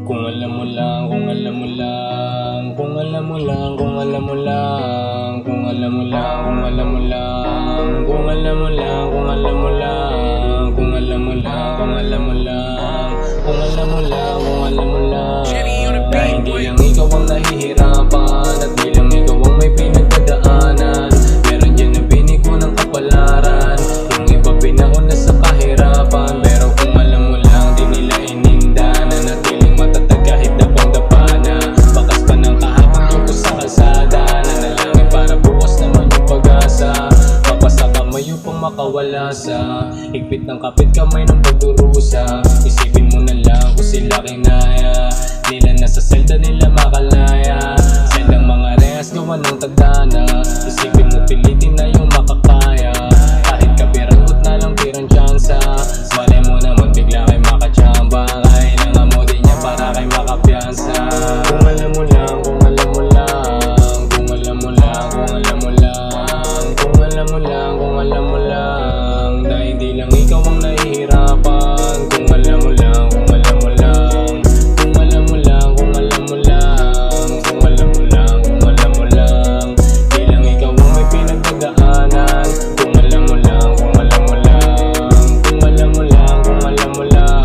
Kung alam mo lang, kung alam mo lang, kung alam mo lang, kung alam mo lang, kung alam mo lang, kung alam mo lang, kung alam mo lang, kung alam mo lang, kung alam mo lang, kung alam mo lang, kung alam mo lang, kung alam mo lang, dahil hindi lang ikaw ang nahihirapan at di lang ikaw ang may pinagdadaanan. Meron dyan na biniko ng kapalaran, yung iba pinauna sa kahirapan. Pero kung alam mo lang, di nila ininda na natiling matatag kahit dapang-dapa na. Bakas pa ng kahapon dito sa kalsada, nanalangin para bukas naman yung pag-asa. Papasa kamay upang makawala sa higpit ng kapit kamay ng pagdurusa. Isipin mo na lang kung sila kinaya nila, nasa selda nila makalaya. Seldang mga rehas gawa ng tagdana. Isipin mo pilitin na yung makakaya, kahit kapiragot na lang pirang tsansa. Malay mo naman bigla kay makachamba, kahit nang amodin niya para kay makapiyansa. Kung alam mo lang, kung alam mo lang, kung alam mo lang, kung alam mo lang, kung alam mo lang, kung alam mo lang, dahil di lang ikaw ang nahihirapan. Kung alam mo lang, kung alam mo lang, kung alam mo lang, kung alam mo lang, kung alam mo lang, kung alam mo lang, di lang ikaw ang may pinagdadaanan. Kung alam mo lang, kung alam mo lang, kung alam mo lang, kung alam mo lang,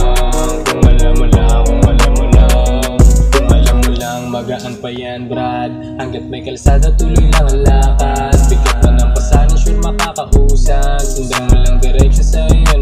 kung alam mo lang, kung alam mo lang, kung alam mo lang, magaan pa yan brad. Hanggat may kalsada tuloy lang ang lakad. Bigat pa ng pasanin sure makakausad. Sundan mo lang direksyon sa iyo